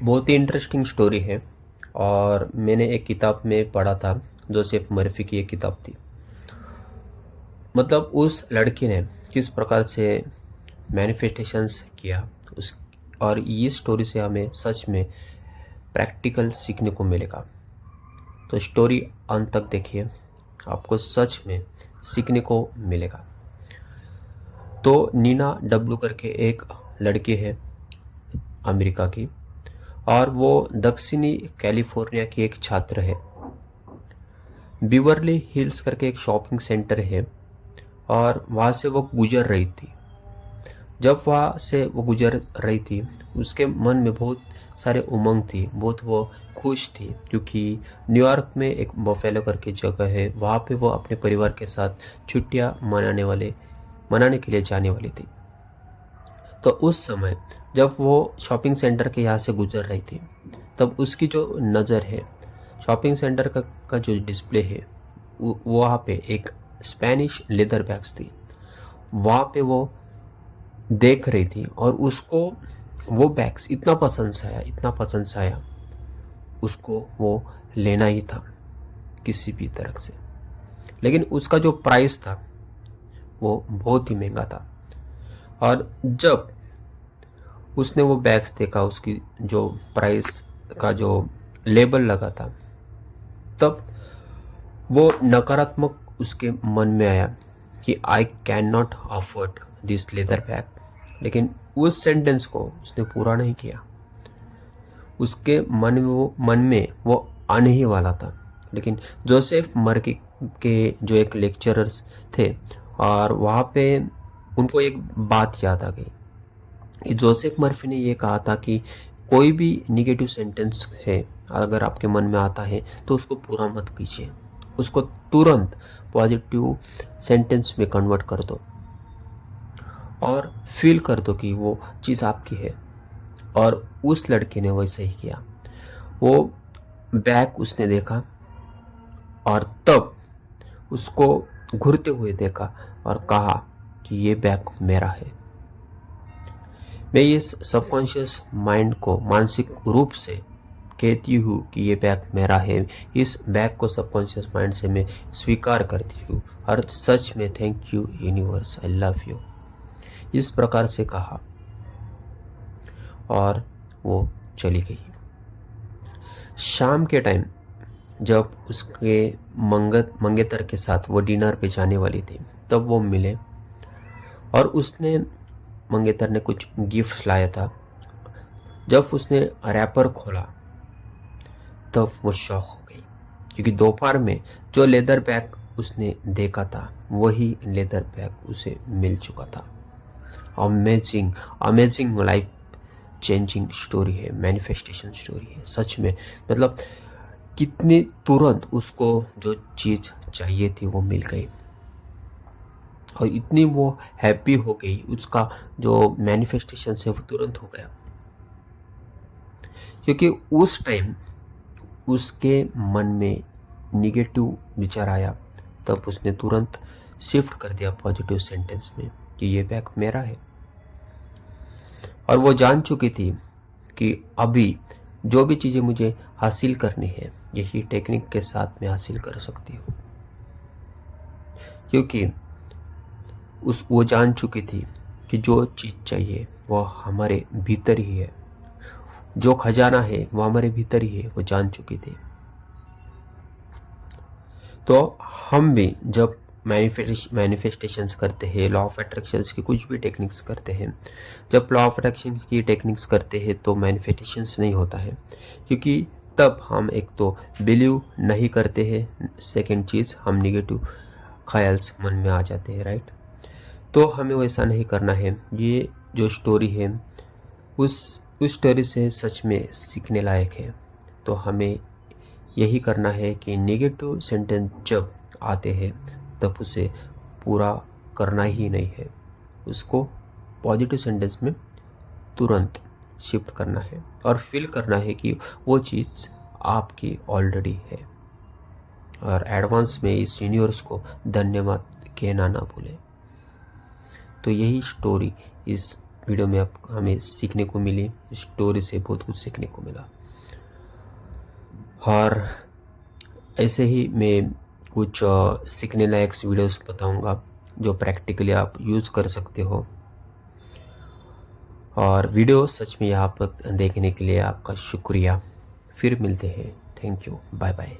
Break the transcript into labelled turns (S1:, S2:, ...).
S1: बहुत ही interesting story है। और मैंने एक किताब में पढ़ा था, जोसेफ मर्फी की एक किताब थी। मतलब उस लड़की ने किस प्रकार से मैनिफेस्टेशंस किया उस, और ये स्टोरी से हमें सच में प्रैक्टिकल सीखने को मिलेगा। तो स्टोरी अंत तक देखिए, आपको सच में सीखने को मिलेगा। तो नीना डब्लू करके एक लड़की है अमेरिका की, और वो दक्षिणी कैलिफोर्निया की एक छात्र है। बिवर्ली हिल्स करके एक शॉपिंग सेंटर है, और वहाँ से वो गुजर रही थी। जब वहाँ से वो गुजर रही थी, उसके मन में बहुत सारे उमंग थी, बहुत वो खुश थी, क्योंकि न्यूयॉर्क में एक बफेलो करके जगह है, वहाँ पे वो अपने परिवार के साथ छुट्टियाँ मनाने के लिए जाने वाली थी। तो उस समय जब वो शॉपिंग सेंटर के यहाँ से गुजर रही थी, तब उसकी जो नज़र है शॉपिंग सेंटर का जो डिस्प्ले है, वहाँ पे एक स्पेनिश लेदर बैग्स थी। वहाँ पे वो देख रही थी, और उसको वो बैग्स इतना पसंद सा आया, उसको वो लेना ही था किसी भी तरह से। लेकिन उसका जो प्राइस था वो बहुत ही महंगा था। और जब उसने वो बैग्स देखा, उसकी जो प्राइस का जो लेबल लगा था, तब वो नकारात्मक उसके मन में आया कि I can not afford this leather bag. लेकिन उस सेंटेंस को उसने पूरा नहीं किया। उसके मन में वो आने ही वाला था। लेकिन जोसेफ मर्फी के जो एक लेक्चरर्स थे, और वहाँ पे उनको एक बात याद आ गई कि जोसेफ मर्फी ने ये कहा था कि कोई भी निगेटिव सेंटेंस है, अगर आपके मन में आता है तो उसको पूरा मत कीजिए, उसको तुरंत पॉजिटिव सेंटेंस में कन्वर्ट कर दो, और फील कर दो कि वो चीज़ आपकी है। और उस लड़के ने वैसे ही किया। वो बैग उसने देखा, और तब उसको घूरते हुए देखा और कहा कि ये बैग मेरा है। मैं इस सबकॉन्शियस माइंड को मानसिक रूप से कहती हूँ कि ये बैग मेरा है। इस बैग को सबकॉन्शियस माइंड से मैं स्वीकार करती हूँ, और सच में thank you universe, I love you, इस प्रकार से कहा, और वो चली गई। शाम के टाइम जब उसके मंगेतर के साथ वो डिनर पे जाने वाली थी, तब वो मिले, और उसने मंगेतर ने कुछ गिफ्ट लाया था। जब उसने रैपर खोला, तब वो शॉक हो गई, क्योंकि दोपहर में जो लेदर बैग उसने देखा था, वही लेदर बैग उसे मिल चुका था। Amazing amazing life changing story है, मैनिफेस्टेशन स्टोरी है सच में। मतलब कितनी तुरंत उसको जो चीज़ चाहिए थी वो मिल गई, और इतनी वो हैप्पी हो गई, उसका जो मैनिफेस्टेशन है वो तुरंत हो गया। क्योंकि उस टाइम उसके मन में निगेटिव विचार आया, तब उसने तुरंत शिफ्ट कर दिया पॉजिटिव सेंटेंस में कि ये बैग मेरा है। और वो जान चुकी थी कि अभी जो भी चीज़ें मुझे हासिल करनी है, यही टेक्निक के साथ मैं हासिल कर सकती हूँ। क्योंकि वो जान चुकी थी कि जो चीज़ चाहिए वो हमारे भीतर ही है, जो खजाना है वो हमारे भीतर ही है, वो जान चुकी थी। तो हम भी जब मैनिफेस्टेशंस करते हैं, लॉ ऑफ अट्रैक्शंस की कुछ भी टेक्निक्स करते हैं, जब लॉ ऑफ अट्रैक्शन की टेक्निक्स करते हैं तो मैनिफेस्टेशंस नहीं होता है, क्योंकि तब हम एक तो बिलीव नहीं करते हैं, सेकंड चीज़ हम निगेटिव ख्याल्स मन में आ जाते हैं, राइट। तो हमें वैसा नहीं करना है। ये जो स्टोरी है उस स्टोरी से सच में सीखने लायक है। तो हमें यही करना है कि नेगेटिव सेंटेंस जब आते हैं तब उसे पूरा करना ही नहीं है, उसको पॉजिटिव सेंटेंस में तुरंत शिफ्ट करना है, और फील करना है कि वो चीज़ आपकी ऑलरेडी है। और एडवांस में इस यूनिवर्स को धन्यवाद कहना ना भूलें। तो यही स्टोरी इस वीडियो में हमें सीखने को मिली, स्टोरी से बहुत कुछ सीखने को मिला। और ऐसे ही मैं कुछ सीखने लायक वीडियोस बताऊंगा जो प्रैक्टिकली आप यूज़ कर सकते हो। और वीडियो सच में यहाँ पर देखने के लिए आपका शुक्रिया। फिर मिलते हैं। Thank you. Bye bye.